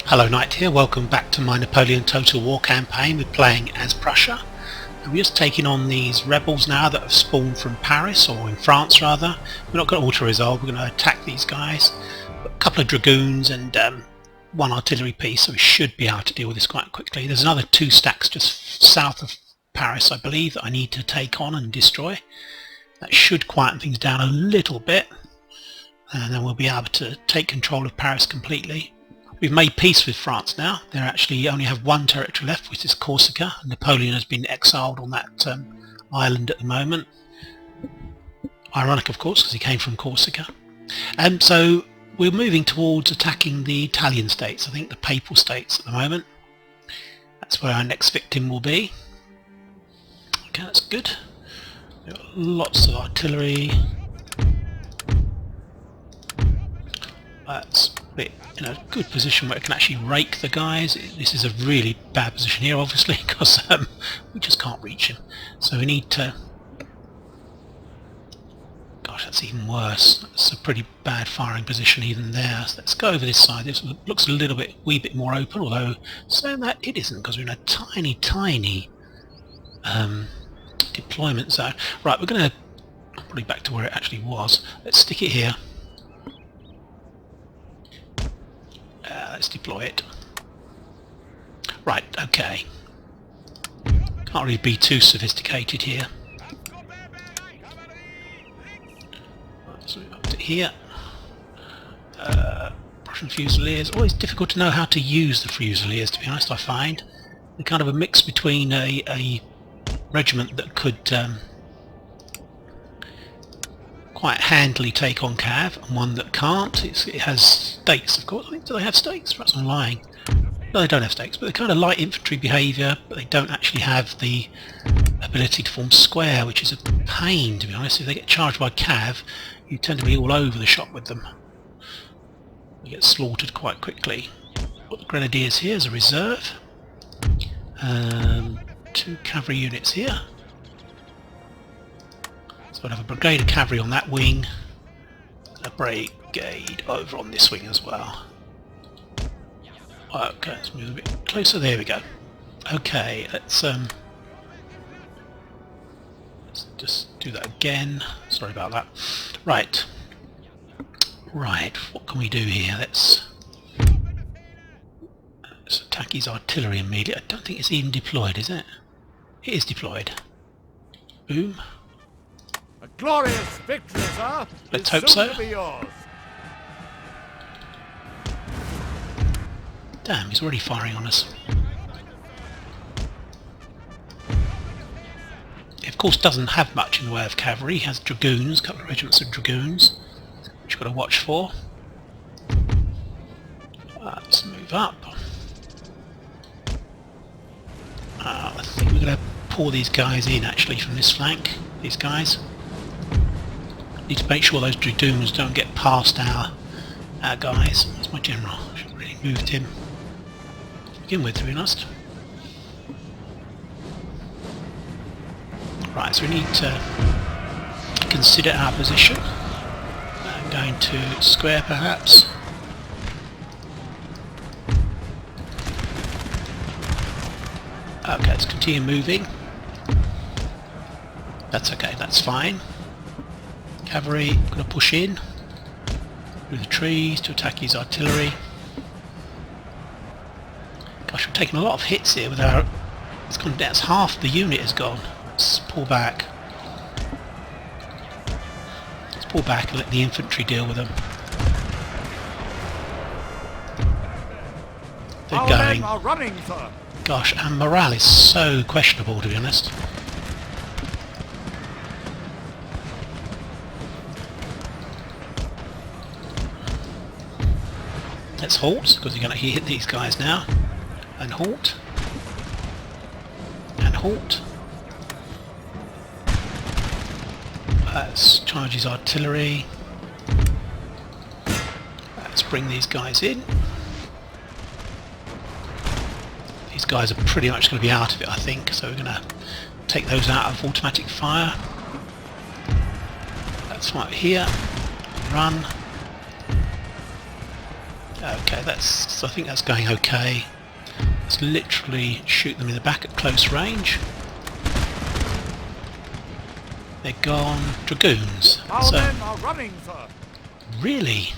Hello Knight here, welcome back to my Napoleon Total War campaign. We're playing as Prussia. And we're just taking on these rebels now that have spawned from Paris, or in France rather. We're not going to auto-resolve, we're going to attack these guys. Got a couple of dragoons and one artillery piece, so we should be able to deal with this quite quickly. There's another 2 stacks just south of Paris, I believe, that I need to take on and destroy. That should quieten things down a little bit, and then we'll be able to take control of Paris completely. We've made peace with France now. They actually only have 1 territory left, which is Corsica. Napoleon has been exiled on that island at the moment. Ironic, of course, because he came from Corsica. So we're moving towards attacking the Italian states, I think the Papal states at the moment. That's where our next victim will be. Okay, that's good. We've got lots of artillery. That's in a good position where it can actually rake the guys. This is a really bad position here, obviously, because we just can't reach him. So we need to... Gosh, that's even worse. That's a pretty bad firing position even there. So let's go over this side. This looks a wee bit more open, although saying that it isn't, because we're in a tiny deployment zone. Right, we're going to probably back to where it actually was. Let's stick it here. Let's deploy it. Right, okay. Can't really be too sophisticated here. Right, so up to here. Prussian Fusiliers. Always difficult to know how to use the Fusiliers, to be honest, I find. They're kind of a mix between a regiment that could quite handily take on Cav and one that can't. It has stakes, of course. I think, do they have stakes? Perhaps I'm lying. No, they don't have stakes, but they're kind of light infantry behaviour, but they don't actually have the ability to form square, which is a pain, to be honest. If they get charged by Cav, you tend to be all over the shop with them. They get slaughtered quite quickly. Got the Grenadiers here as a reserve. 2 cavalry units here. So I'll have a brigade of cavalry on that wing, and a brigade over on this wing as well. Okay, let's move a bit closer. There we go. Okay, let's just do that again. Sorry about that. Right, what can we do here? Let's attack his artillery immediately. I don't think it's even deployed, is it? It is deployed. Boom. A glorious victory, sir. Let's hope so. Damn, he's already firing on us. He of course doesn't have much in the way of cavalry. He has dragoons, a couple of regiments of dragoons, which you've got to watch for. Let's move up. I think we're going to pour these guys in actually from this flank. These guys. Need to make sure those dragoons don't get past our guys. That's my general. I should have really moved him to begin with, to be honest. Right, so we need to consider our position. I'm going to square perhaps. Okay, let's continue moving. That's okay, that's fine. Cavalry, going to push in through the trees to attack his artillery. Gosh, we've taken a lot of hits here with our... It's gone down, half the unit is gone. Let's pull back. Let's pull back and let the infantry deal with them. They're going. Are running, sir. Gosh, and morale is so questionable, to be honest. Let's halt, because we're going to hit these guys now. And halt. And halt. Let's charge his artillery. Let's bring these guys in. These guys are pretty much going to be out of it, I think, so we're going to take those out of automatic fire. That's right here. Run. Okay, I think that's going okay. Let's literally shoot them in the back at close range. They're gone. Dragoons. Our men are running, sir. Really?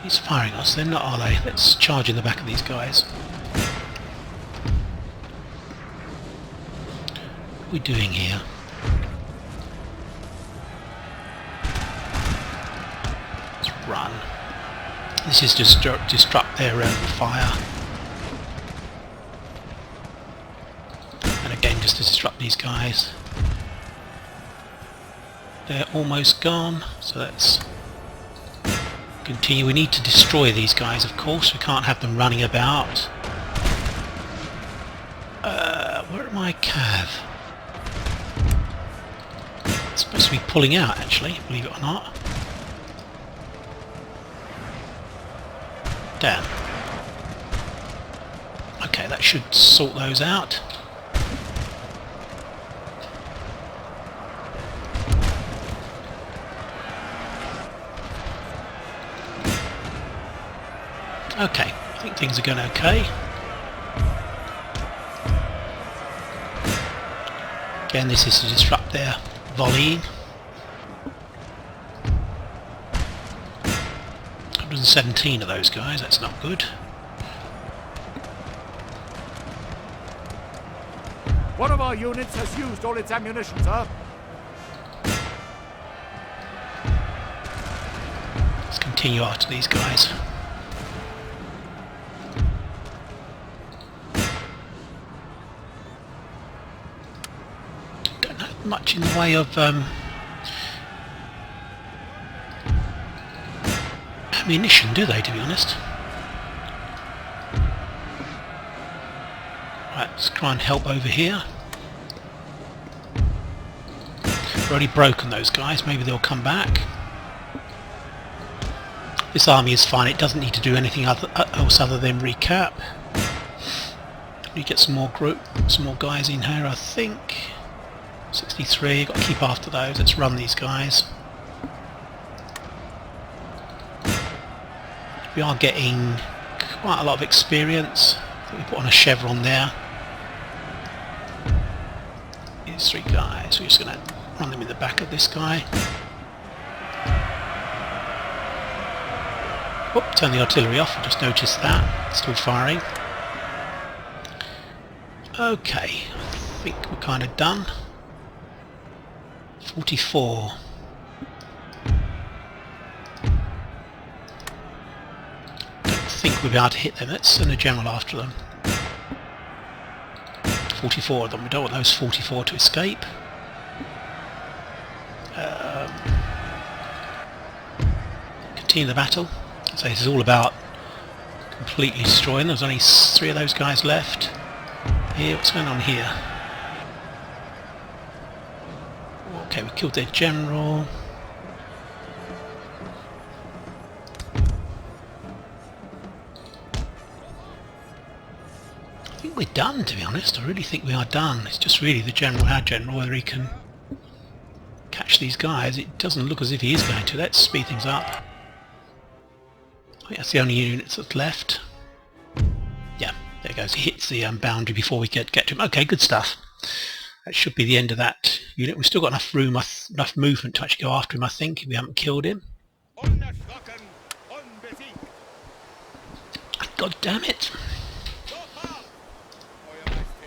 He's firing us, they're not, are they? Let's charge in the back of these guys. What are we doing here? Let's run. This is just disrupt their fire. And again, just to disrupt these guys. They're almost gone, so let's continue. We need to destroy these guys, of course. We can't have them running about. Where are my cav? It's supposed to be pulling out, actually, believe it or not. Damn. Okay, that should sort those out. Okay, I think things are going okay. Again, this is to disrupt their volleying. 117 of those guys, that's not good. One of our units has used all its ammunition, sir. Let's continue after these guys. Don't have much in the way of ammunition, do they, to be honest? Right, let's try and help over here. We've already broken those guys, maybe they'll come back. This army is fine, it doesn't need to do anything else other than recap. We get some more guys in here, I think. 63, got to keep after those. Let's run these guys. We are getting quite a lot of experience. I think we put on a chevron there. These three guys, we're just going to run them in the back of this guy. Oop, turn the artillery off, I just noticed that. Still firing. Okay, I think we're kind of done. 44. Don't think we'll be able to hit them. Let's send a general after them. 44 of them. We don't want those 44 to escape. Continue the battle. So this is all about completely destroying. There's only 3 of those guys left. Here, what's going on here? Okay, we killed their general. I think we're done, to be honest. I really think we are done. It's just really the general, our general, whether he can catch these guys. It doesn't look as if he is going to. Let's speed things up. I think that's the only unit that's left. Yeah, there it goes. He hits the boundary before we get to him. Okay, good stuff. That should be the end of that unit. We've still got enough room, enough movement to actually go after him, I think, if we haven't killed him. God damn it.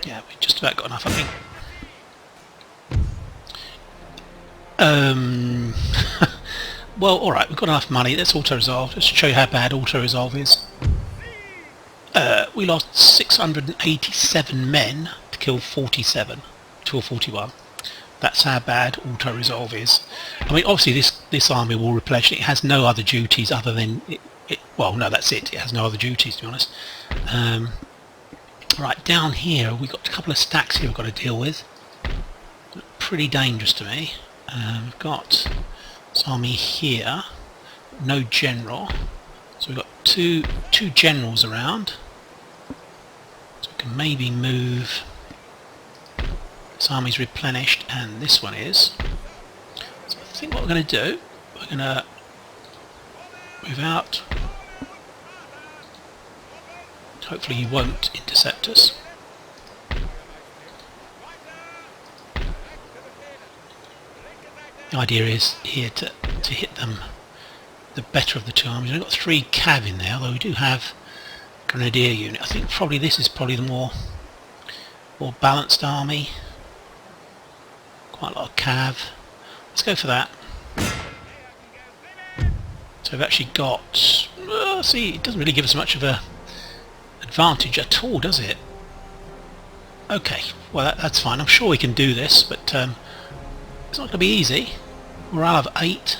Yeah, we've just about got enough, I think. Well, alright, we've got enough money. Let's auto-resolve. Let's show you how bad auto-resolve is. We lost 687 men to kill 47. Or 41. That's how bad auto-resolve is. I mean, obviously this army will replenish. It has no other duties other than well, no, that's it. It has no other duties, to be honest. Right, down here we've got a couple of stacks here we've got to deal with. Pretty dangerous to me. We've got this army here, no general. So we've got two generals around. So we can maybe move. This army's replenished and this one is. So I think what we're going to do, we're going to Move out. Hopefully he won't intercept us. The idea is here to hit them the better of the two armies. We've got 3 cav in there, although we do have grenadier unit. I think probably this is probably the more balanced army. Quite a lot of cav. Let's go for that. So we've actually got... see, it doesn't really give us much of a advantage at all, does it? Okay, well that's fine. I'm sure we can do this, but it's not going to be easy. Morale of 8.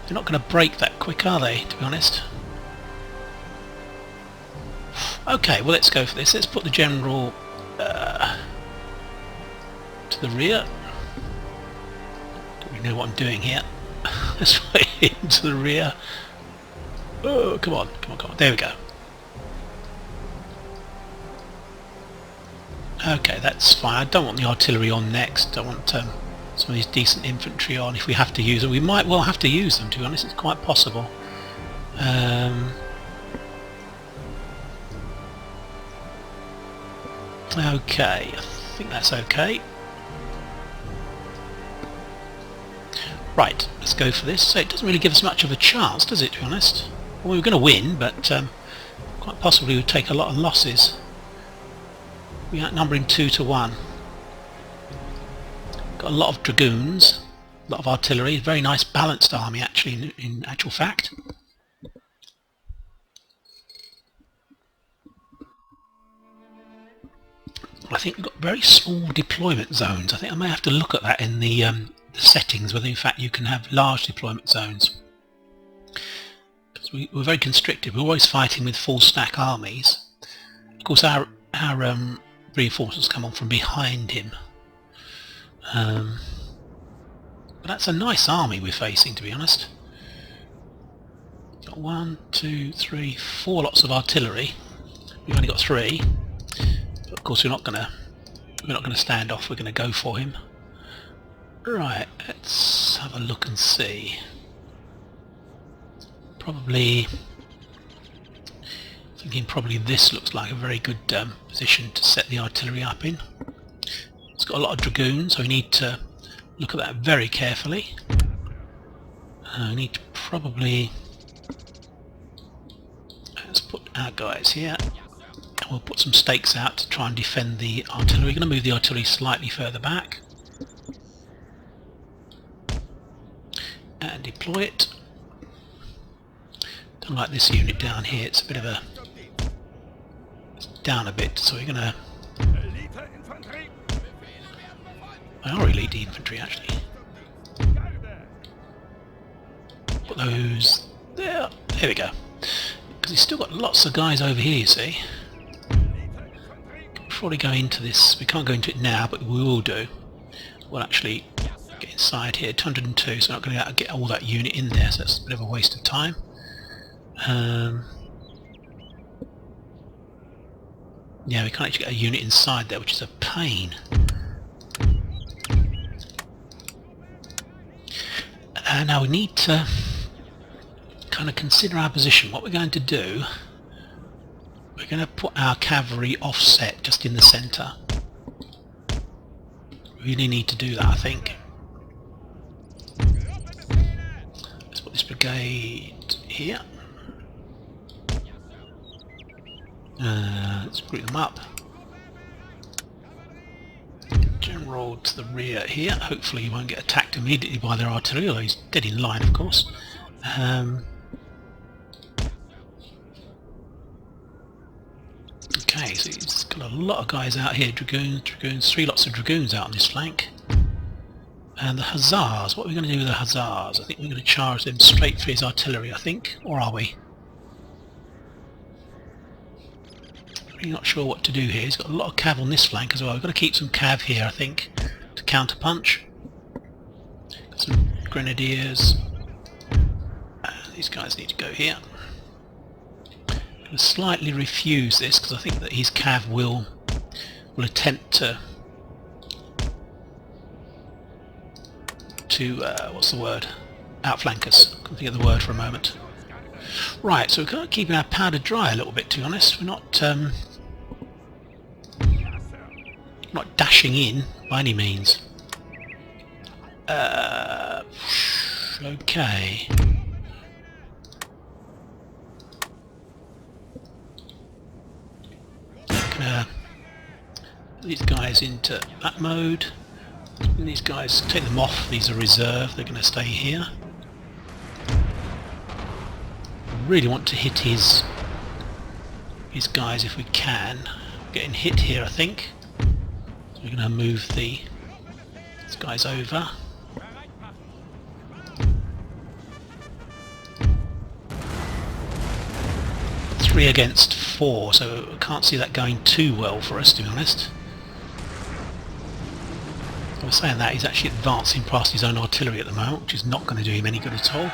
They're not going to break that quick, are they, to be honest? Okay, well let's go for this. Let's put the general to the rear. Don't really know what I'm doing here. Let's put it into the rear. Oh, come on, come on, come on. There we go. Okay, that's fine. I don't want the artillery on next. I want some of these decent infantry on if we have to use them. We might well have to use them, to be honest. It's quite possible. Okay, I think that's okay. Right, let's go for this. So it doesn't really give us much of a chance, does it, to be honest? Well, we're going to win, but quite possibly we'd take a lot of losses. We outnumber him 2 to 1. Got a lot of dragoons, a lot of artillery, very nice balanced army actually in actual fact. I think we've got very small deployment zones. I think I may have to look at that in the settings, whether in fact you can have large deployment zones. Because we're very constricted. We're always fighting with full stack armies. Of course our reinforcements come on from behind him. But that's a nice army we're facing, to be honest. Got 1, 2, 3, 4 lots of artillery. We've only got 3. But of course we're not gonna stand off. We're gonna go for him. Right, let's have a look and see. Probably this looks like a very good position to set the artillery up in. It's got a lot of dragoons, so we need to look at that very carefully. We need to probably... Let's put our guys here. And we'll put some stakes out to try and defend the artillery. We're going to move the artillery slightly further back. And deploy it. Don't like this unit down here, it's a bit of a... It's down a bit, so we're going to... They are elite infantry actually. Put those there. There we go. Because he's still got lots of guys over here, you see. Before we go into this, we can't go into it now, but we will do. We'll actually get inside here. 202, so we're not going to get all that unit in there, so that's a bit of a waste of time. Yeah, we can't actually get a unit inside there, which is a pain. Now we need to kind of consider our position. What we're going to do, we're going to put our cavalry offset just in the centre. Really need to do that, I think. Let's put this brigade here. Let's group them up. General to the rear here. Hopefully he won't get attacked immediately by their artillery, although he's dead in line, of course. Okay, so he's got a lot of guys out here. Dragoons, 3 lots of dragoons out on this flank. And the hussars, what are we going to do with the hussars? I think we're going to charge them straight for his artillery, I think. Or are we? Really not sure what to do here. He's got a lot of cav on this flank as well. We've got to keep some cav here, I think, to counter punch. Got some grenadiers. These guys need to go here. I'm going to slightly refuse this because I think that his cav will attempt to what's the word? outflank us. Couldn't think of the word for a moment. Right, so we're kind of keeping our powder dry a little bit, to be honest. We're not dashing in by any means. Okay. Gonna put these guys into that mode. And these guys, take them off. These are reserve. They're going to stay here. I really want to hit his guys if we can. We're getting hit here, I think. So we're going to move these guys over. Three against 4, so I can't see that going too well for us, to be honest. I was saying that he's actually advancing past his own artillery at the moment, which is not going to do him any good at all.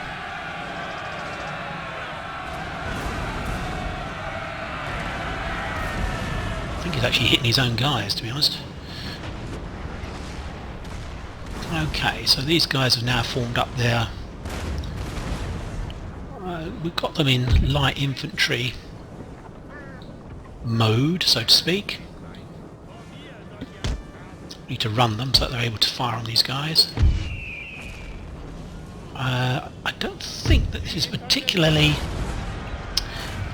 I think he's actually hitting his own guys, to be honest. Okay, so these guys have now formed up there. We've got them in light infantry mode, so to speak. Need to run them so that they're able to fire on these guys. I don't think that this is particularly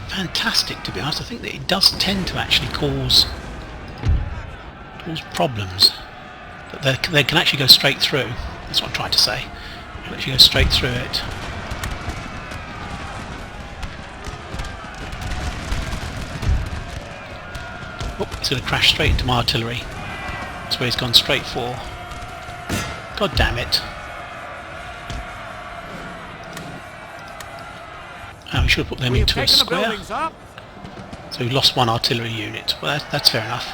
fantastic, to be honest. I think that it does tend to actually cause problems. But they can actually go straight through. That's what I'm trying to say. They can actually go straight through it. Oh, it's going to crash straight into my artillery. That's where he's gone straight for. God damn it. Oh, we should have put them into a square. So we lost one artillery unit. Well, that's fair enough.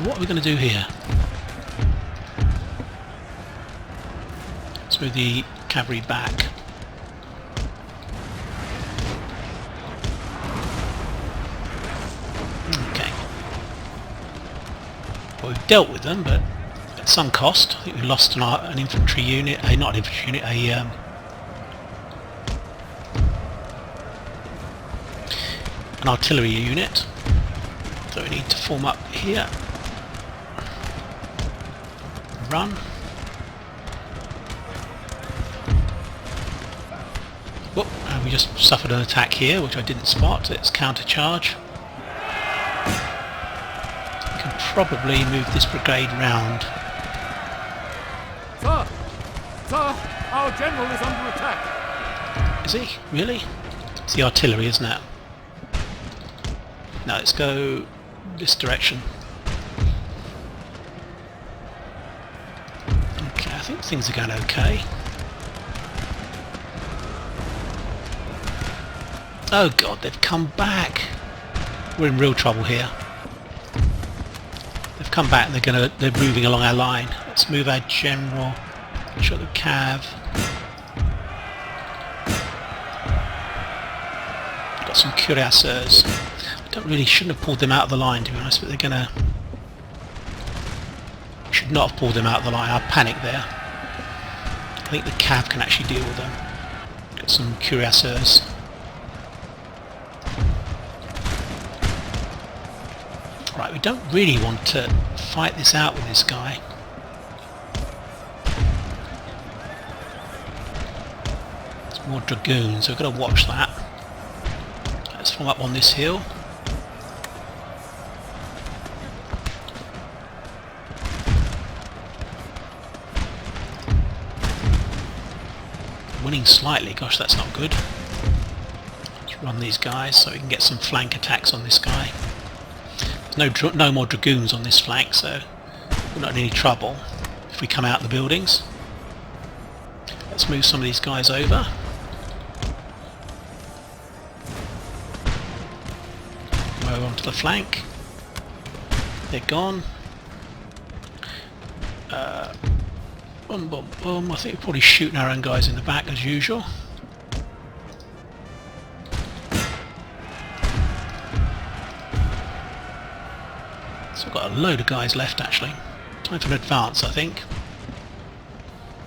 What are we going to do here? Let's move the cavalry back. Okay. Well, we've dealt with them, but at some cost. I think we lost an infantry unit. Not an infantry unit. An artillery unit. So we need to form up here. Run. Whoop, and we just suffered an attack here, which I didn't spot. It's counter-charge. Can probably move this brigade round. Sir! Sir! Our general is under attack! Is he? Really? It's the artillery, isn't it? Now let's go this direction. Okay, I think things are going okay. Oh god, they've come back. We're in real trouble here. They've come back and they're moving along our line. Let's move our general. Shot the cav. Got some cuirassiers. Shouldn't have pulled them out of the line, to be honest, but they're gonna... Should not have pulled them out of the line. I panicked there. I think the cav can actually deal with them. Got some cuirassiers. Right, we don't really want to fight this out with this guy. There's more dragoons, so we've got to watch that. Let's form up on this hill. Winning slightly, gosh, that's not good. Let's run these guys so we can get some flank attacks on this guy. There's no more dragoons on this flank, so we're not in any trouble if we come out the buildings. Let's move some of these guys over. Move on to the flank. They're gone. Boom, boom, boom. I think we're probably shooting our own guys in the back as usual. So we've got a load of guys left actually. Time for an advance, I think.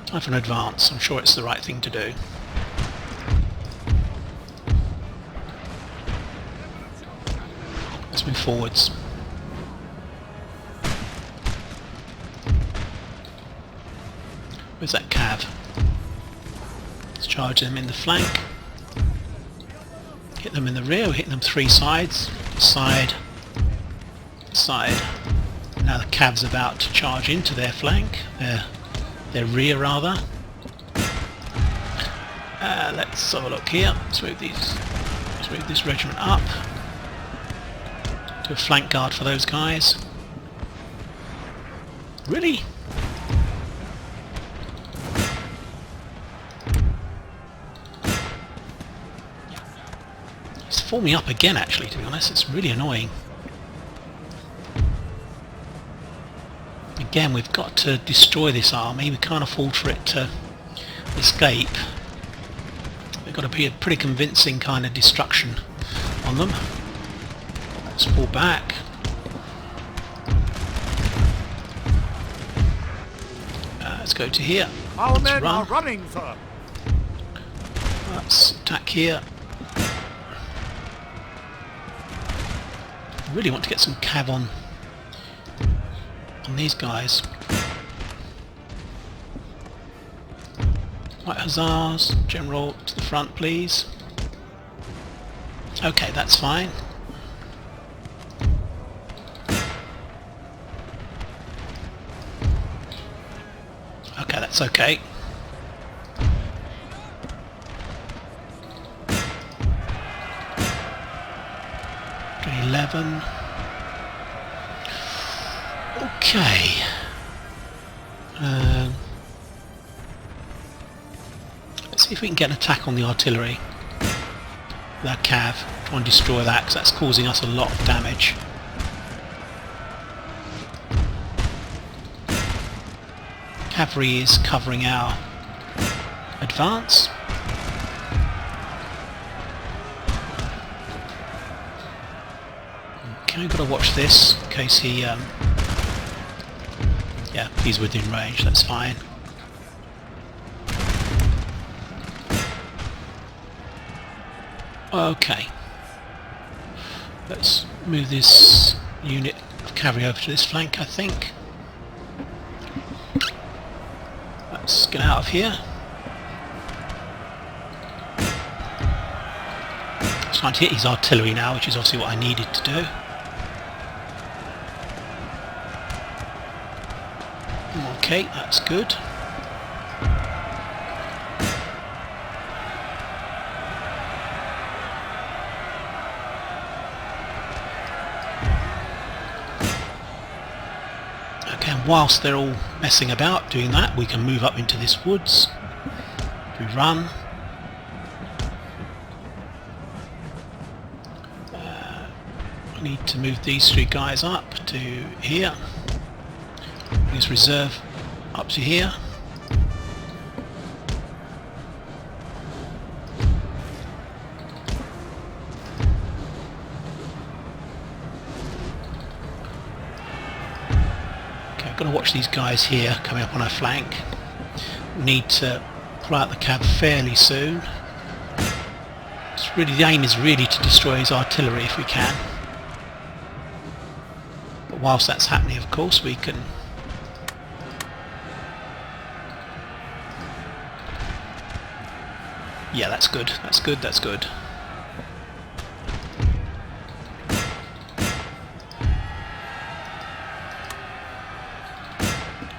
Time for an advance. I'm sure it's the right thing to do. Let's move forwards. Where's that cav? Let's charge them in the flank. Hit them in the rear. Hit them 3 sides. Side. Side. Now the cav's about to charge into their flank. Their rear rather. Let's have a look here. Let's move this regiment up. Do a flank guard for those guys. Really? It's forming up again actually, to be honest. It's really annoying. Again, we've got to destroy this army. We can't afford for it to escape. We've got to be a pretty convincing kind of destruction on them. Let's pull back. Let's go to here. Our men are running, sir. Let's attack here. I really want to get some cav on these guys. Right, hussars, general to the front please. Okay, that's fine. Okay, that's okay. Okay, 11. Okay. Let's see if we can get an attack on the artillery. That cav. Try and destroy that because that's causing us a lot of damage. Cavalry is covering our advance. Okay, we've got to watch this in case he yeah, he's within range, that's fine. Okay. Let's move this unit of cavalry over to this flank, I think. Let's get out of here. It's trying to hit his artillery now, which is obviously what I needed to do. Okay, that's good. Okay, and whilst they're all messing about doing that, we can move up into this woods. We run. I need to move these 3 guys up to here. This reserve up to here. Okay, I've got to watch these guys here coming up on our flank. We need to pull out the cab fairly soon. It's really, the aim is really to destroy his artillery if we can. But whilst that's happening, of course, we can yeah, that's good, that's good, that's good.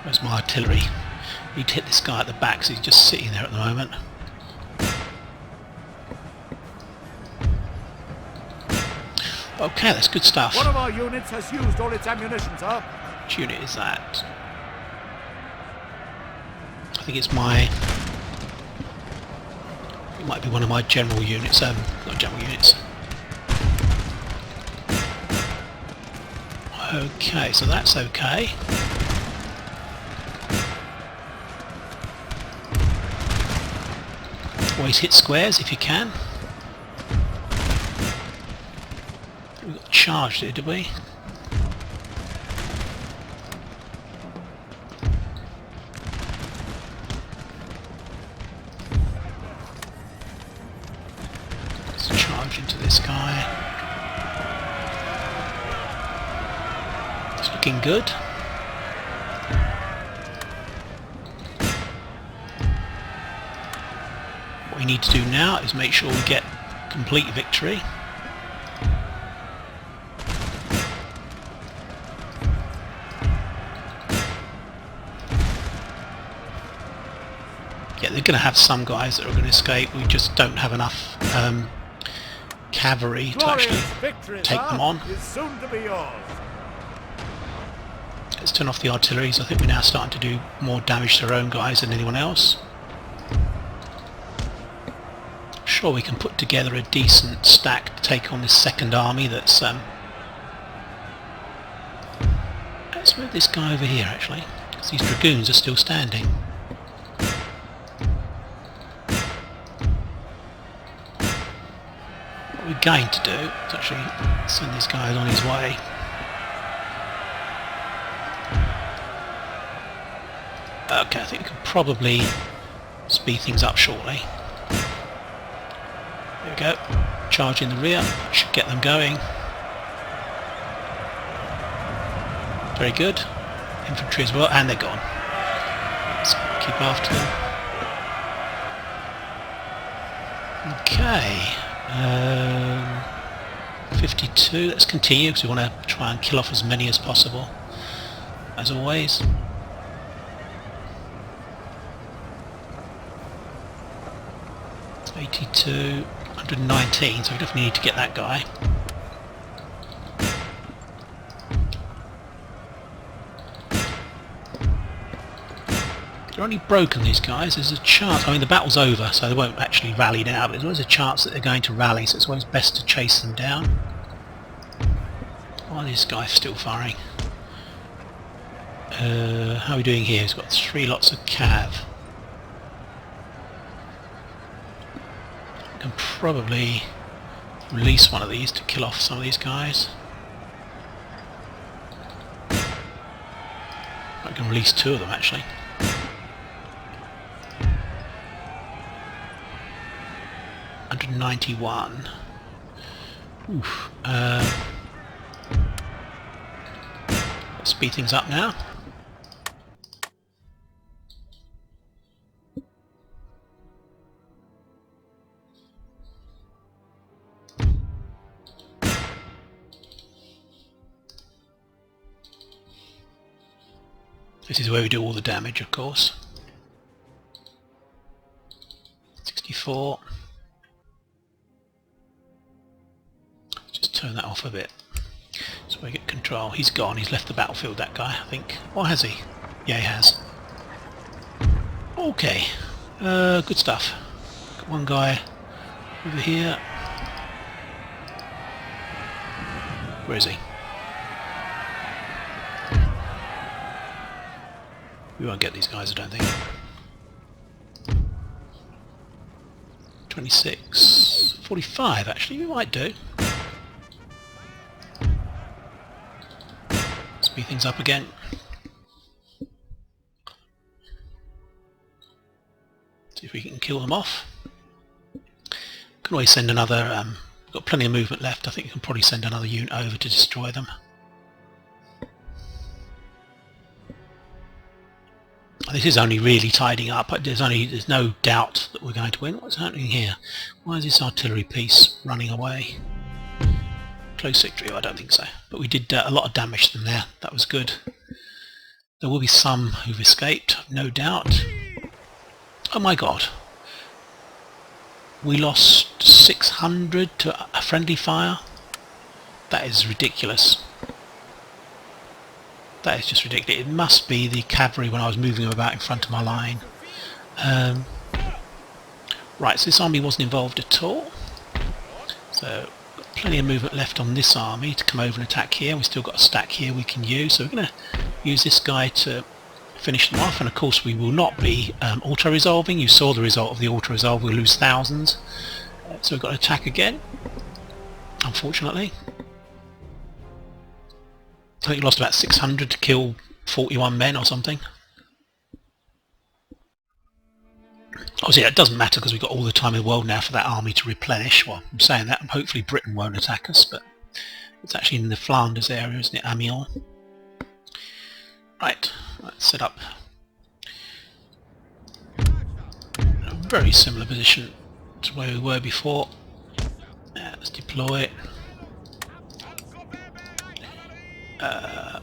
Where's my artillery? I need to hit this guy at the back, so he's just sitting there at the moment. Okay, that's good stuff. One of our units has used all its ammunition, sir. Which unit is that? I think it's my... It might be one of my general units, not general units. Okay, so that's okay. Always hit squares if you can. We got charged here, did we? charge into this guy. It's looking good. What we need to do now is make sure we get complete victory. Yeah, they're going to have some guys that are going to escape. We just don't have enough cavalry to actually take them on. Let's turn off the artillery, so I think we're now starting to do more damage to our own guys than anyone else. I'm sure we can put together a decent stack to take on this second army that's... Let's move this guy over here actually, because these dragoons are still standing. What we're going to do is actually send these guys on his way. Okay, I think we can probably speed things up shortly. There we go. Charge in the rear. Should get them going. Very good. Infantry as well, and they're gone. Let's keep after them. Okay. 52. Let's continue because we want to try and kill off as many as possible. As always. $82, 119, so we definitely need to get that guy. They're only broken, these guys. There's a chance, I mean the battle's over so they won't actually rally now, but there's always a chance that they're going to rally, so it's always best to chase them down. Why is this guy still firing? How are we doing here? He's got 3 lots of cav. Can probably release one of these to kill off some of these guys. I can release 2 of them actually. $191. Oof. Let's speed things up now. This is where we do all the damage, of course. 64. Just turn that off a bit so we get control. He's gone. He's left the battlefield, that guy, I think. Or has he? Yeah, he has. Okay. Good stuff. Got one guy over here. Where is he? We won't get these guys, I don't think. 26, 45 actually, we might do. Speed things up again. See if we can kill them off. Can always send another, got plenty of movement left, I think we can probably send another unit over to destroy them. This is only really tidying up. There's no doubt that we're going to win. What's happening here? Why is this artillery piece running away? Close victory? Oh, I don't think so. But we did a lot of damage to them there. That was good. There will be some who've escaped, no doubt. Oh my god. We lost 600 to a friendly fire? That is ridiculous. That is just ridiculous. It must be the cavalry when I was moving them about in front of my line. Right, so this army wasn't involved at all. So, got plenty of movement left on this army to come over and attack here. We've still got a stack here we can use. So we're going to use this guy to finish them off. And of course we will not be auto-resolving. You saw the result of the auto-resolve. We'll lose thousands. So we've got to attack again, unfortunately. I think you lost about 600 to kill 41 men or something. Obviously that doesn't matter because we've got all the time in the world now for that army to replenish. Well, I'm saying that, and hopefully Britain won't attack us, but it's actually in the Flanders area, isn't it? Amiens. Right, let's set up a very similar position to where we were before. Let's deploy. Yeah,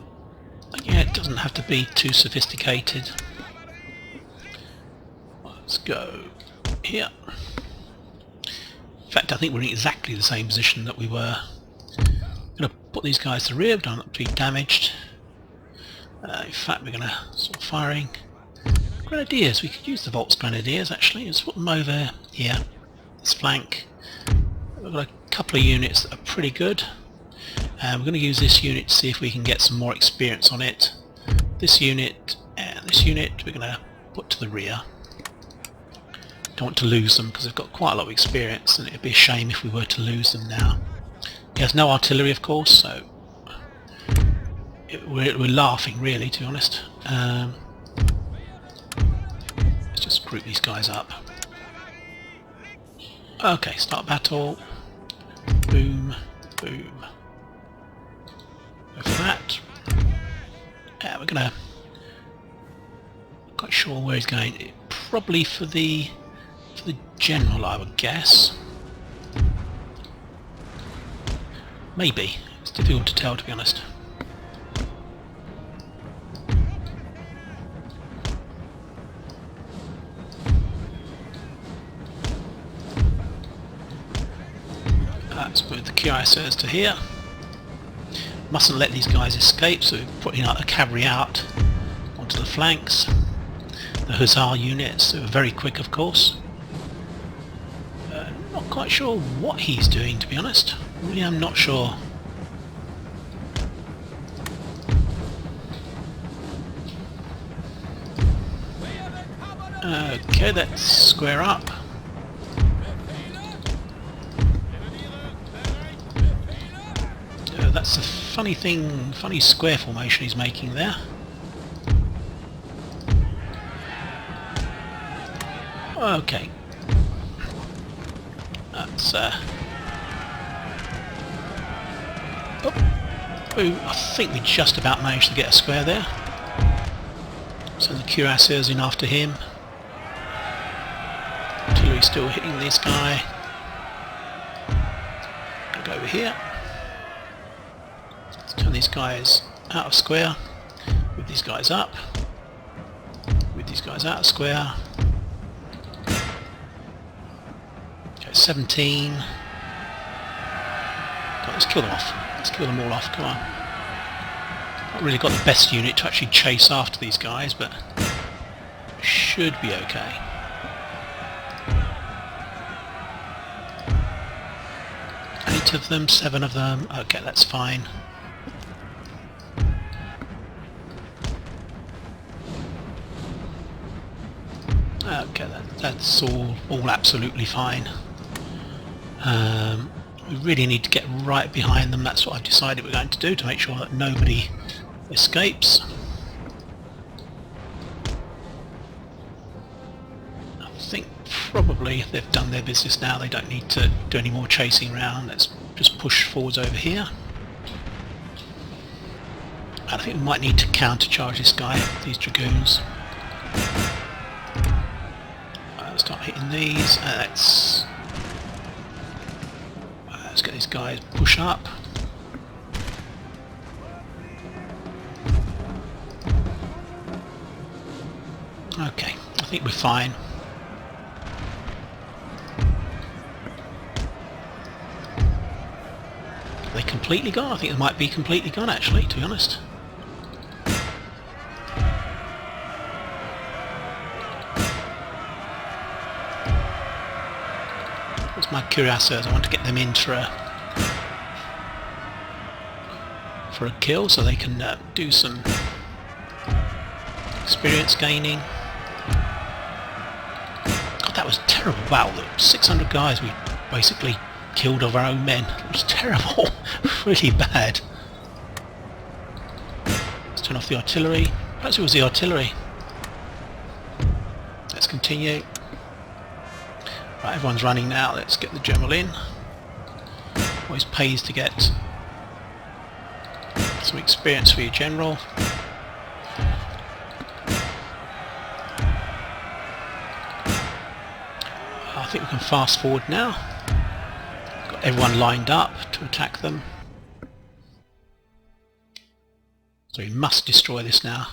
it doesn't have to be too sophisticated. Let's go here. In fact, I think we're in exactly the same position that we were. I'm going to put these guys to the rear, don't want to be damaged. In fact, we're going to start firing. Grenadiers, we could use the Volks Grenadiers actually. Let's put them over here, this flank. We've got a couple of units that are pretty good. We're going to use this unit to see if we can get some more experience on it. This unit and this unit we're going to put to the rear. Don't want to lose them because they've got quite a lot of experience, and it would be a shame if we were to lose them now. He has no artillery, of course, so we're laughing really, to be honest. Let's just group these guys up. Okay, start battle. Boom, boom. Go for that. Yeah, we're gonna. Not quite sure where he's going. Probably for the general, I would guess. Maybe. It's difficult to tell, to be honest. Let's move the cuirassiers to here. Mustn't let these guys escape, so we're putting a cavalry out onto the flanks. The hussar units, they were very quick, of course. Not quite sure what he's doing, to be honest. Really, I'm not sure. Okay, let's square up. That's a funny thing, funny square formation he's making there. Okay. That's oh, I think we just about managed to get a square there. So the cuirassiers in after him. Artillery still hitting this guy. Go over here. Let's turn these guys out of square. Move these guys up. Move these guys out of square. 17. God, let's kill them off. Let's kill them all off, come on. Not really got the best unit to actually chase after these guys, but should be okay. Eight of them, 7 of them. Okay, that's fine. Okay, that's all absolutely fine. We really need to get right behind them. That's what I've decided we're going to do to make sure that nobody escapes. I think probably they've done their business now. They don't need to do any more chasing around. Let's just push forwards over here. I think we might need to countercharge this guy, these dragoons. Start hitting these. Let's get these guys push up. Okay, I think we're fine. Are they completely gone? I think they might be completely gone actually, to be honest. My cuirassiers, I want to get them in for a kill so they can do some experience gaining. God, that was a terrible battle. 600 guys we basically killed of our own men. It was terrible. Really bad. Let's turn off the artillery. Perhaps it was the artillery. Let's continue. Right, everyone's running now. Let's get the general in. Always pays to get some experience for your general. I think we can fast forward now. Got everyone lined up to attack them. So we must destroy this now.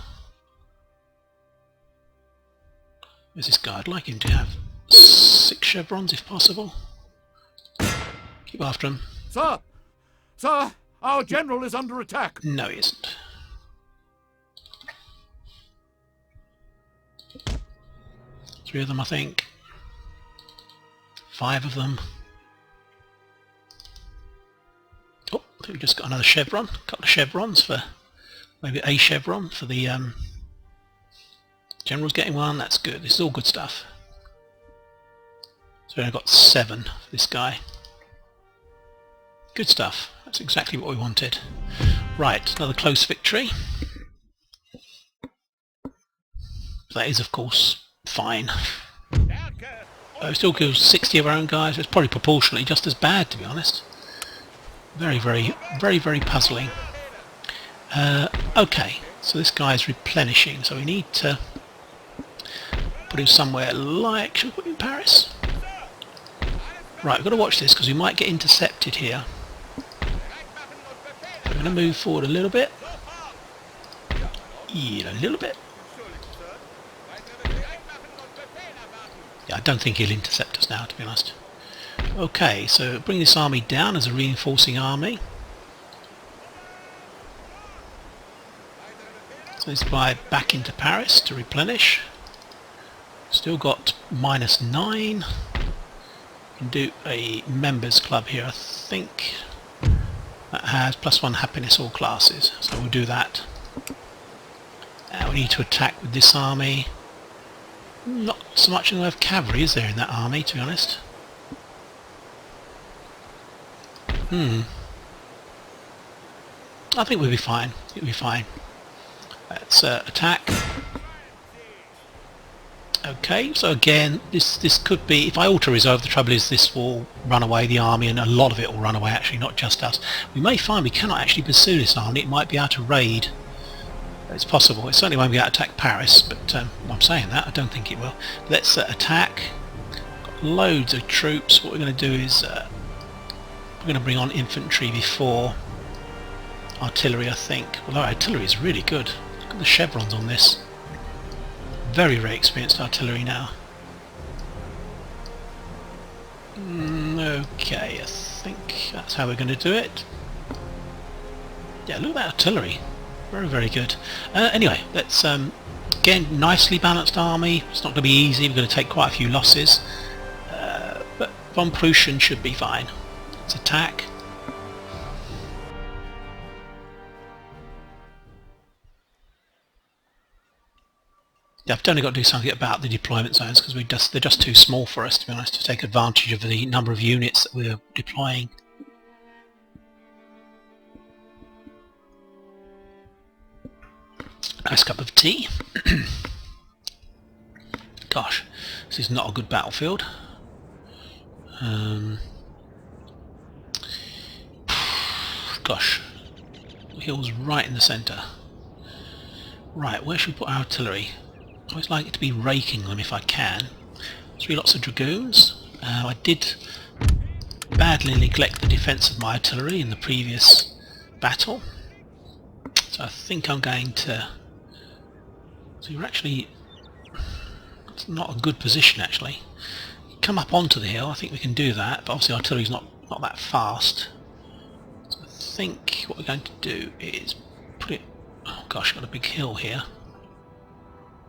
Where's this guy? I'd like him to have 6 chevrons if possible. Keep after him. Sir! Sir! Our general is under attack! No, he isn't. Three of them, I think. 5 of them. Oh, I think we just got another chevron. A couple of chevrons for... maybe a chevron for the... General's getting one. That's good. This is all good stuff. So I've got 7 for this guy. Good stuff. That's exactly what we wanted. Right, another close victory. That is, of course, fine. We still kills 60 of our own guys. It's probably proportionally just as bad, to be honest. Very, very puzzling. Okay, so this guy's replenishing, so we need to put him somewhere like... should we put him in Paris? Right, we've got to watch this because we might get intercepted here. So we're going to move forward a little bit. Yeah, a little bit. Yeah, I don't think he'll intercept us now, to be honest. Okay, so bring this army down as a reinforcing army. So let's fly back into Paris to replenish. Still got -9. Can do a members club here, I think. That has +1 happiness all classes, so we'll do that. We need to attack with this army. Not so much in the way of cavalry, is there, in that army, to be honest? I think we'll be fine. It'll be fine. Let's attack. Okay, so again, this could be, if I auto-resolve, the trouble is this will run away, the army, and a lot of it will run away, actually, not just us. We may find we cannot actually pursue this army. It might be able to raid. It's possible. It certainly won't be able to attack Paris, but I'm saying that, I don't think it will. Let's attack. Got loads of troops. What we're going to do is we're going to bring on infantry before artillery, I think. Although artillery is really good. Look at the chevrons on this. Very, very experienced artillery now. Okay, I think that's how we're going to do it. Yeah, look at that artillery. Very, very good. Anyway, let's again, nicely balanced army. It's not going to be easy. We're going to take quite a few losses, but von Prussian should be fine. Let's attack. Yeah, I've only got to do something about the deployment zones because they're just too small for us, to be honest, to take advantage of the number of units that we're deploying. Nice cup of tea. Gosh, this is not a good battlefield. Gosh, the hill's right in the centre. Right, where should we put our artillery? I always like it to be raking them if I can. 3 lots of dragoons. I did badly neglect the defence of my artillery in the previous battle, so I think I'm going to... So you're actually... it's not a good position, actually. Come up onto the hill, I think we can do that, but obviously artillery's not that fast. So I think what we're going to do is put it... oh gosh, got a big hill here.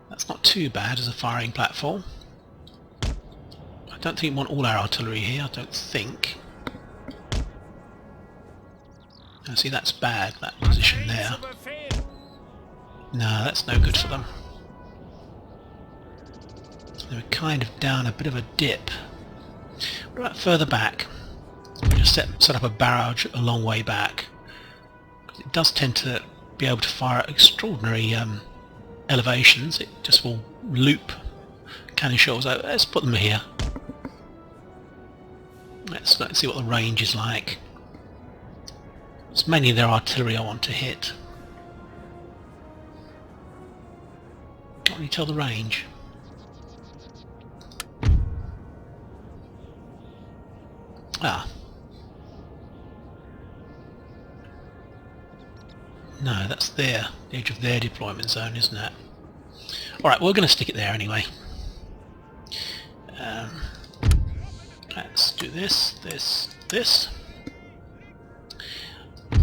That's not too bad as a firing platform. I don't think we want all our artillery here, I don't think. Now see, that's bad, that position there. No, that's no good for them. They were kind of down a bit of a dip. What about further back? We just set up a barrage a long way back. It does tend to be able to fire at extraordinary elevations. It just will loop cannon shells out. Let's put them here. Let's see what the range is like. It's mainly their artillery I want to hit. Can't really tell the range. Ah. No, that's the edge of their deployment zone, isn't it? Alright, we're going to stick it there anyway. Let's do this, this.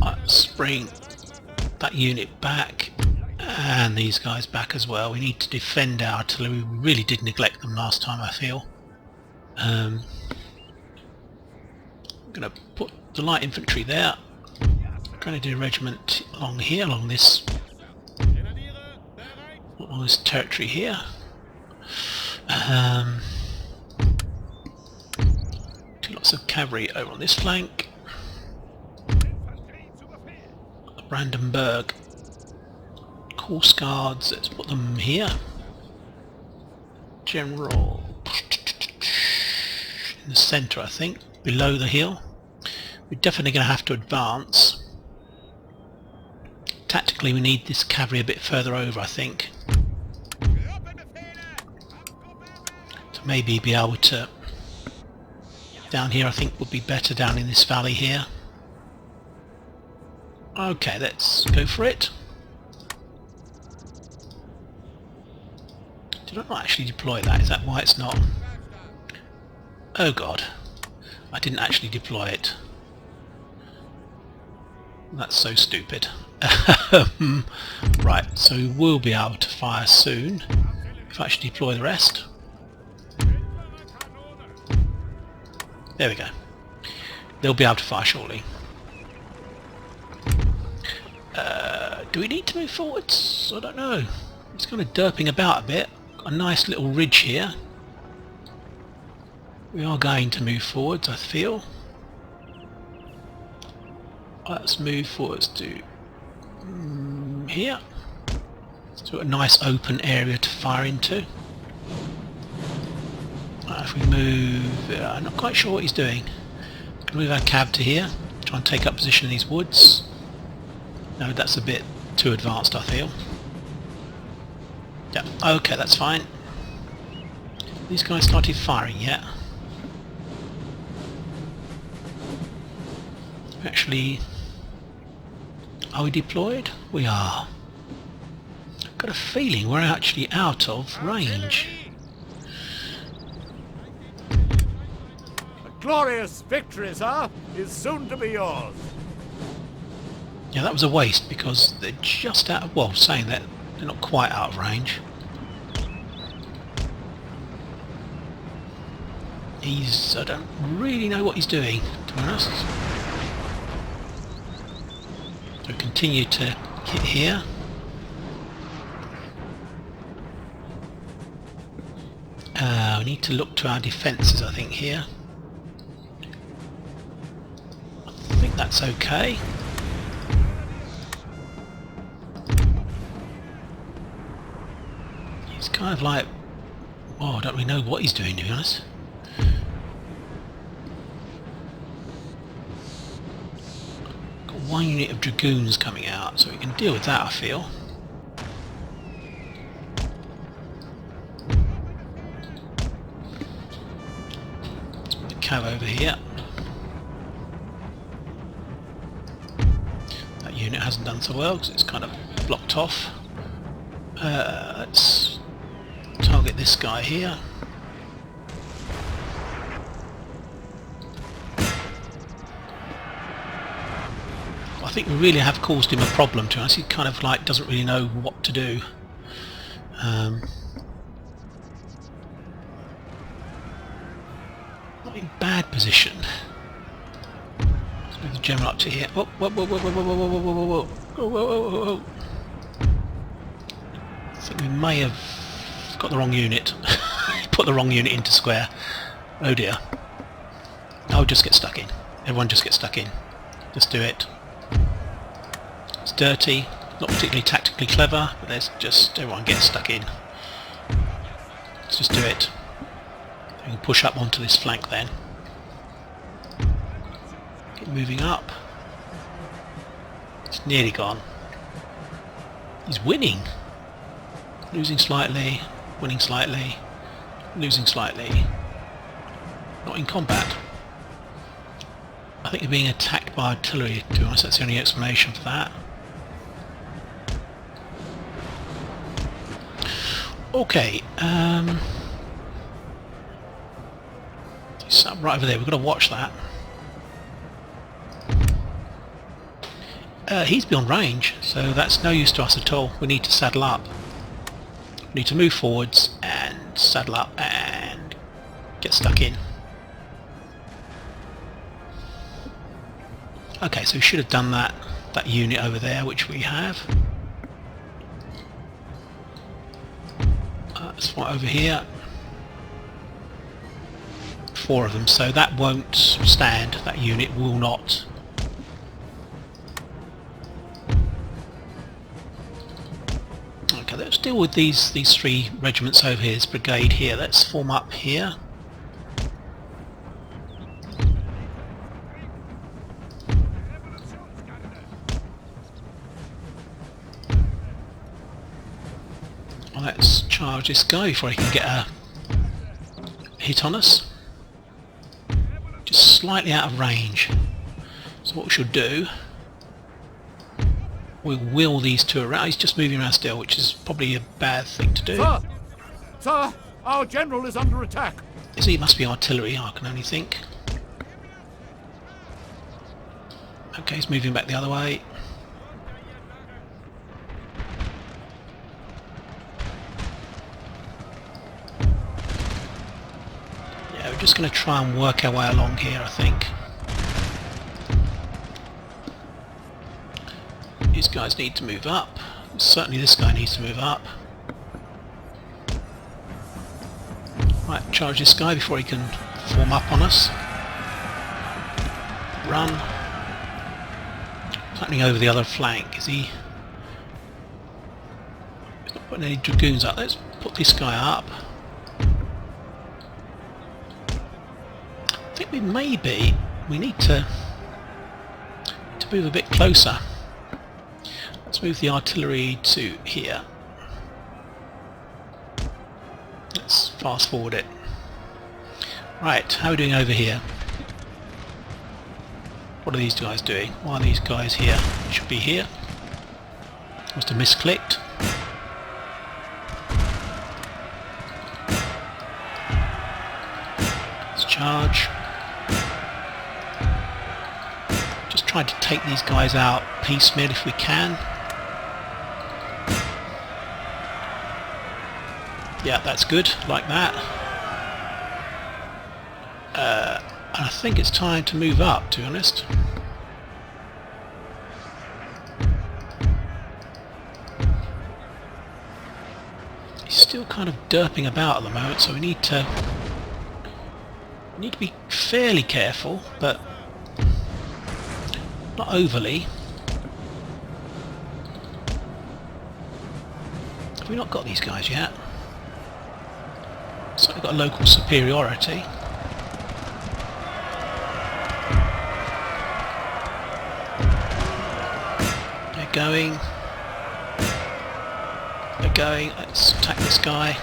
Let's bring that unit back and these guys back as well. We need to defend our artillery. We really did neglect them last time, I feel. I'm going to put the light infantry there. Grenadier regiment along here, along this territory here. Lots of cavalry over on this flank. Brandenburg Horse Guards, let's put them here. General in the centre, I think, below the hill. We're definitely going to have to advance. Tactically we need this cavalry a bit further over, I think, to maybe be able to... Down here I think would be better, down in this valley here. Okay, let's go for it. Did I not actually deploy that? Is that why it's not? Oh god, I didn't actually deploy it. That's so stupid. Right, so we will be able to fire soon if I actually deploy the rest. There we go. They'll be able to fire shortly. Do we need to move forwards? I don't know. It's kind of derping about a bit. Got a nice little ridge here. We are going to move forwards, I feel. Let's move forwards to here. So a nice open area to fire into. If we move, I'm not quite sure what he's doing. Move our cab to here, try and take up position in these woods. No, that's a bit too advanced, I feel. Yeah, okay, that's fine. These guys started firing yet? Actually, are we deployed? We are. I've got a feeling we're actually out of range. A glorious victory, sir, is soon to be yours. Yeah, that was a waste because they're just out of... Well, saying that, they're not quite out of range. I don't really know what he's doing, to be honest. So continue to hit here. We need to look to our defences, I think, here. I think that's okay. He's kind of like... Oh, I don't really know what he's doing, to be honest. Got one unit of dragoons coming out, so we can deal with that, I feel. Let's put the cav over here. That unit hasn't done so well because it's kind of blocked off. Let's target this guy here. I think we really have caused him a problem, to be honest. He kind of like doesn't really know what to do. Not in bad position. Let's move the general up to here. Whoa, whoa, whoa, whoa, whoa, whoa, whoa, whoa, whoa, whoa, whoa, whoa, whoa, whoa. I think we may have got the wrong unit. Put the wrong unit into square. Oh dear. I'll just get stuck in. Everyone just get stuck in. Just do it. It's dirty, not particularly tactically clever, but let's just everyone get stuck in. Let's just do it. We can push up onto this flank then. Keep moving up. It's nearly gone. He's winning. Losing slightly, winning slightly, losing slightly. Not in combat. I think they're being attacked by artillery, to be honest. That's the only explanation for that. Okay, so right over there, we've got to watch that. He's beyond range, so that's no use to us at all. We need to saddle up. We need to move forwards and saddle up and get stuck in. Okay, so we should have done that unit over there, which we have. Let's fight over here. 4 of them, so that won't stand. That unit will not. Okay, let's deal with these 3 regiments over here. This brigade here. Let's form up here. Let's charge this guy before he can get a hit on us. Just slightly out of range. So what we should do, we'll wheel these 2 around. He's just moving around still, which is probably a bad thing to do. Sir! Sir! Our general is under attack! Is he? It must be artillery, I can only think. Okay, he's moving back the other way. Yeah, we're just going to try and work our way along here, I think. These guys need to move up. Certainly this guy needs to move up. Right, charge this guy before he can form up on us. Run. What's happening over the other flank? Is he... He's not putting any dragoons up. Let's put this guy up. I think we need to move a bit closer. Let's move the artillery to here. Let's fast forward it. Right, how are we doing over here? What are these guys doing? Why are these guys here? They should be here. Must have misclicked. Let's charge. Just try to take these guys out piecemeal if we can. Yeah, that's good, like that. And I think it's time to move up, to be honest. He's still kind of derping about at the moment, so we need to be fairly careful, but not overly. Have we not got these guys yet? So we've got local superiority. They're going. They're going. Let's attack this guy.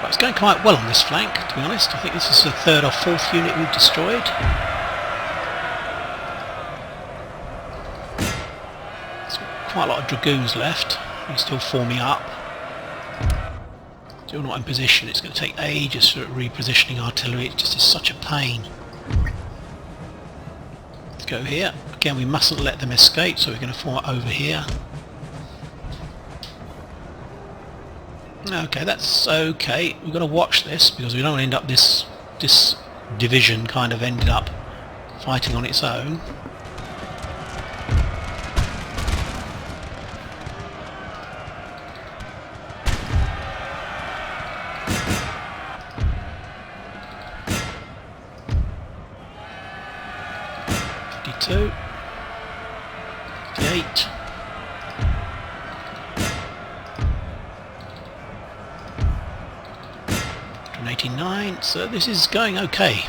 Right, it's going quite well on this flank, to be honest. I think this is the 3rd or 4th unit we've destroyed. Quite a lot of dragoons left. He's still forming up. Still not in position. It's going to take ages for repositioning artillery. It just is such a pain. Let's go here. Again, we mustn't let them escape, so we're going to form up over here. Okay, that's okay. We've got to watch this because we don't want to end up this division kind of ended up fighting on its own. Two, 58. 189, so this is going okay.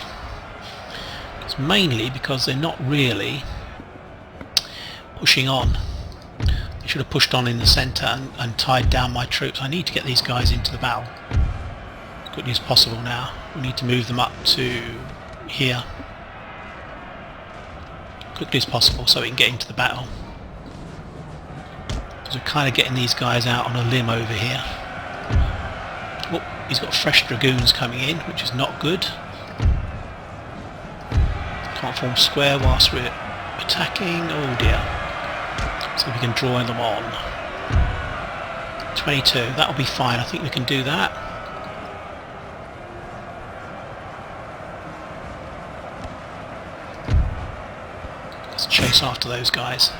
It's mainly because they're not really pushing on. I should have pushed on in the centre and tied down my troops. I need to get these guys into the battle as quickly as possible now. We need to move them up to here quickly as possible so we can get into the battle. Because we're kind of getting these guys out on a limb over here. Oh, he's got fresh dragoons coming in, which is not good. Can't form square whilst we're attacking. Oh dear. So we can draw them on. 22, that'll be fine. I think we can do that. Let's chase after those guys.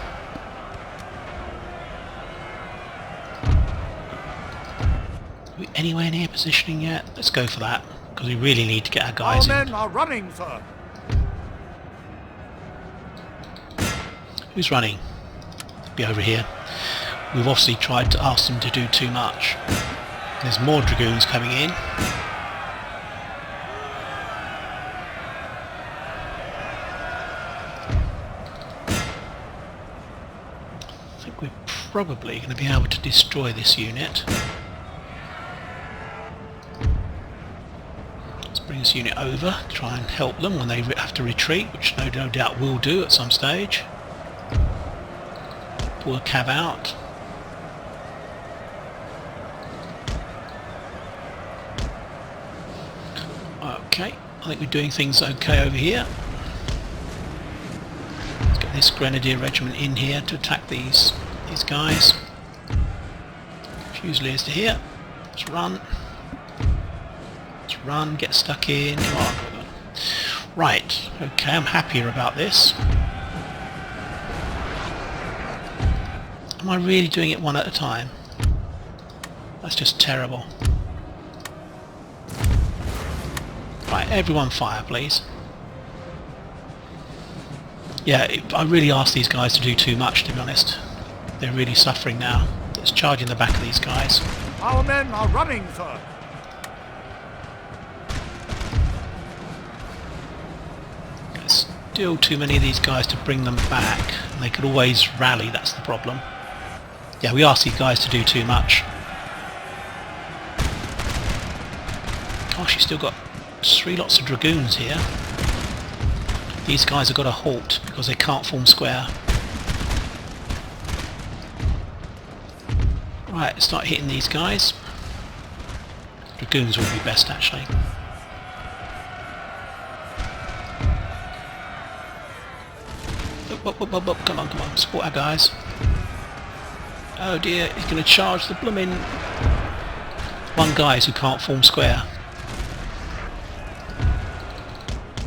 Are we anywhere near positioning yet? Let's go for that, because we really need to get our guys Our in. men are running, sir. Who's running? Be over here. We've obviously tried to ask them to do too much. There's more dragoons coming in. I think we're probably going to be able to destroy this unit. Let's bring this unit over, try and help them when they have to retreat, which no doubt will do at some stage. Pull the cav out. Okay, I think we're doing things okay over here. Let's get this grenadier regiment in here to attack these guys. Fusiliers to here. Let's run. Let's run, get stuck in. Come on. Right, okay, I'm happier about this. Am I really doing it one at a time? That's just terrible. Right, everyone fire, please. Yeah, I really asked these guys to do too much, to be honest. They're really suffering now. Let's charge in the back of these guys. Our men are running, sir. There's still too many of these guys to bring them back. And they could always rally, that's the problem. Yeah, we asked these guys to do too much. Gosh, you've still got 3 lots of dragoons here. These guys have got to halt because they can't form square. Right, let's start hitting these guys. Dragoons would be best actually. Up, come on, support our guys. Oh dear, he's going to charge the blooming one guys who can't form square.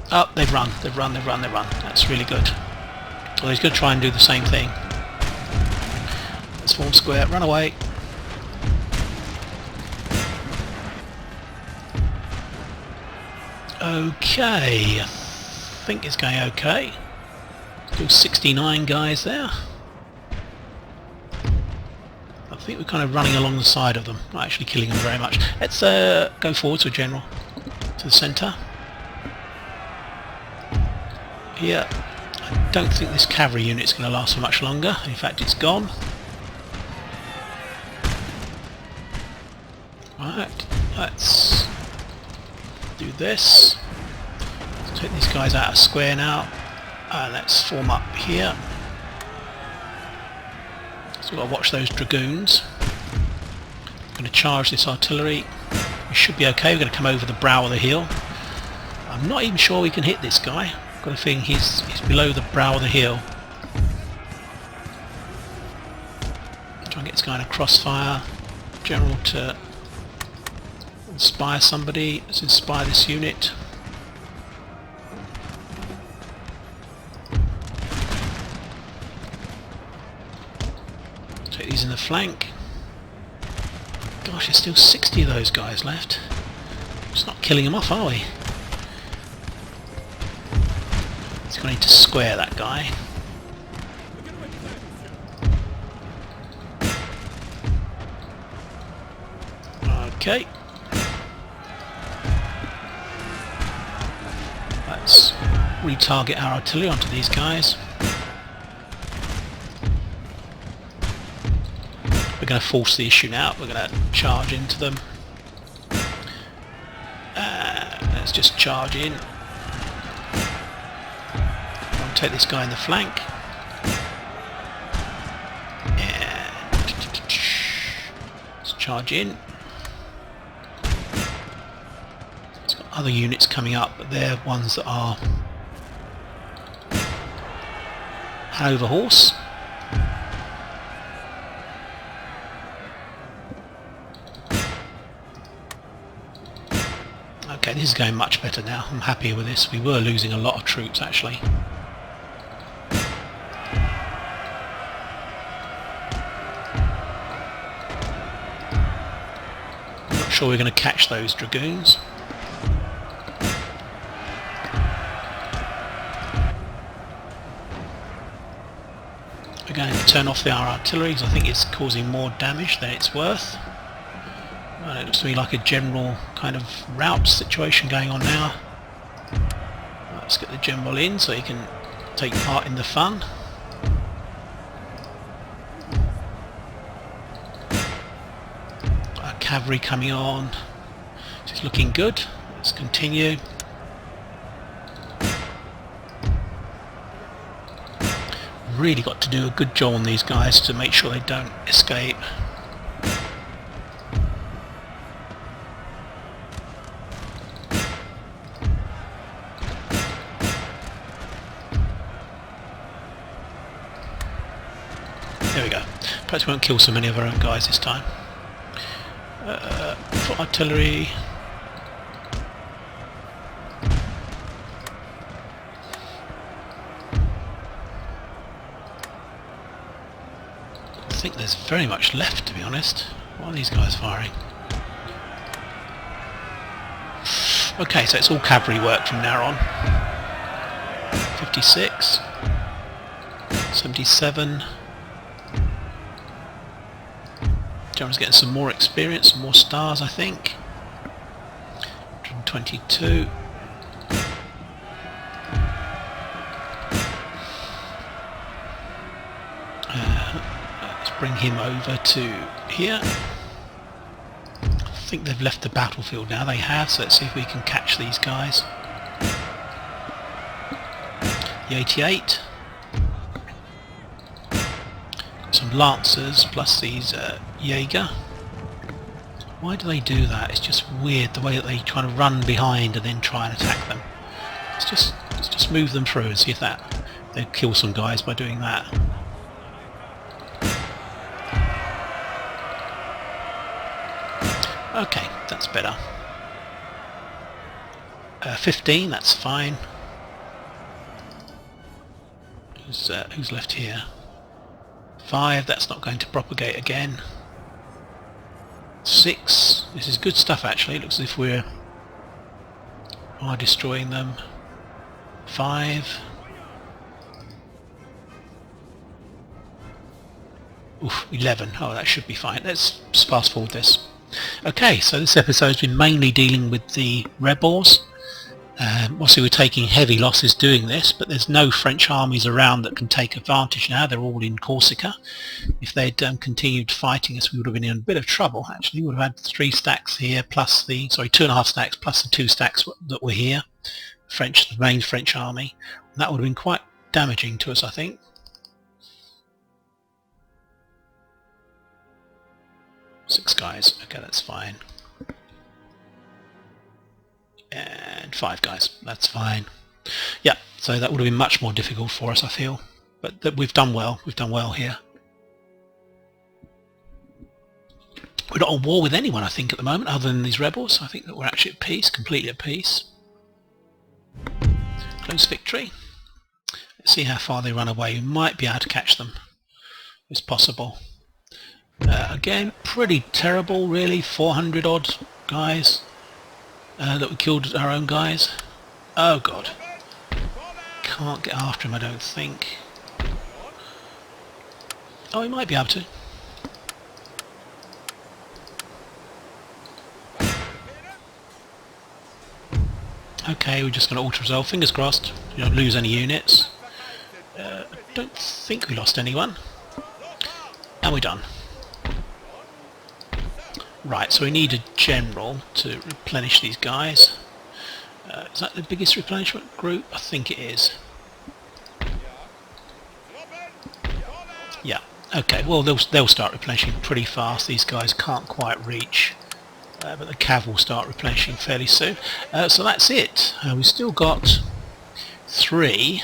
Oh, they've run. That's really good. Well, he's going to try and do the same thing. Let's form square, run away. Okay, I think it's going okay. Still 69 guys there. I think we're kind of running along the side of them, not actually killing them very much. Let's go forward to a general, to the centre. Here, I don't think this cavalry unit's going to last for much longer. In fact, it's gone. Right, let's do this. Let's take these guys out of square now. Let's form up here. So we've got to watch those dragoons. I'm going to charge this artillery. We should be okay. We're going to come over the brow of the hill. I'm not even sure we can hit this guy. I've got a feeling he's below the brow of the hill. Try and get this guy in a crossfire. General to inspire somebody. Let's inspire this unit. Take these in the flank. Gosh, there's still 60 of those guys left. Just not killing them off, are we? It's going to need to square that guy. Okay. retarget our artillery onto these guys. We're going to force the issue now. We're going to charge into them. Let's just charge in. I'll take this guy in the flank. And let's charge in. It's got other units coming up, but they're ones that are Hanover Horse. Okay, this is going much better now. I'm happier with this. We were losing a lot of troops actually. I'm not sure we're going to catch those dragoons. We're going to turn off our artillery because I think it's causing more damage than it's worth. It looks to me like a general kind of rout situation going on now. Let's get the general in so he can take part in the fun. Our cavalry coming on. It's looking good. Let's continue. Really got to do a good job on these guys to make sure they don't escape. There we go. Perhaps we won't kill so many of our own guys this time. Foot artillery. I think there's very much left, to be honest. What are these guys firing? Okay, so it's all cavalry work from now on. 56, 77. Germans getting some more experience, some more stars, I think. 122. Let's bring him over to here. I think they've left the battlefield now. They have, so let's see if we can catch these guys. The 88. Some lancers plus these Jaeger. Why do they do that? It's just weird the way that they try to run behind and then try and attack them. Let's just move them through and see if they'll kill some guys by doing that. Okay, that's better. 15, that's fine. Who's left here? 5, that's not going to propagate again. 6, this is good stuff actually. It looks as if we are destroying them. 5. Oof, 11. Oh, that should be fine. Let's fast forward this. Okay, so this episode's been mainly dealing with the rebels. Obviously we're taking heavy losses doing this, but there's no French armies around that can take advantage now. They're all in Corsica. If they'd continued fighting us, we would have been in a bit of trouble actually. We would have had 3 stacks here plus the, 2.5 stacks plus the 2 stacks that were here. The main French army. And that would have been quite damaging to us, I think. Six guys, okay, that's fine. And 5 guys, that's fine. Yeah, so that would have been much more difficult for us, I feel. But we've done well here. We're not at war with anyone, I think, at the moment, other than these rebels. I think that we're actually at peace, completely at peace. Close victory. Let's see how far they run away. We might be able to catch them. It's possible. Again, pretty terrible, really. 400 odd guys that we killed our own guys. Oh god. Can't get after him, I don't think. Oh, he might be able to. Okay, we're just going to auto-resolve. Fingers crossed. You don't lose any units. I don't think we lost anyone. And we're done. Right, so we need a general to replenish these guys. Is that the biggest replenishment group? I think it is. Yeah. Okay, well they'll start replenishing pretty fast. These guys can't quite reach. But the cav will start replenishing fairly soon. So that's it. We've still got 3.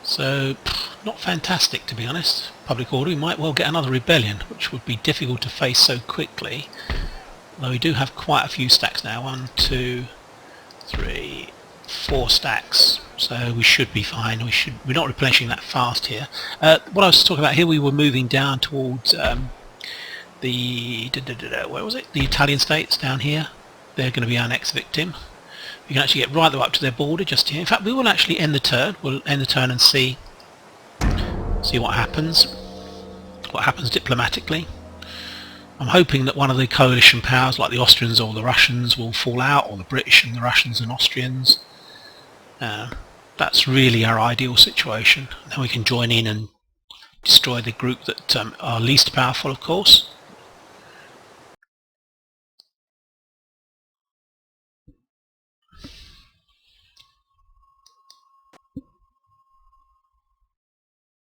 So not fantastic, to be honest. Public order, we might well get another rebellion, which would be difficult to face so quickly. Though we do have quite a few stacks now. 1, 2, 3, 4 stacks. So we should be fine. We're not replenishing that fast here. What I was talking about here, we were moving down towards where was it? The Italian states down here. They're going to be our next victim. We can actually get right up to their border just here. In fact, we will actually end the turn. We'll end the turn and see what happens. What happens diplomatically. I'm hoping that one of the coalition powers, like the Austrians or the Russians, will fall out, or the British and the Russians and Austrians. That's really our ideal situation. Then we can join in and destroy the group that are least powerful, of course.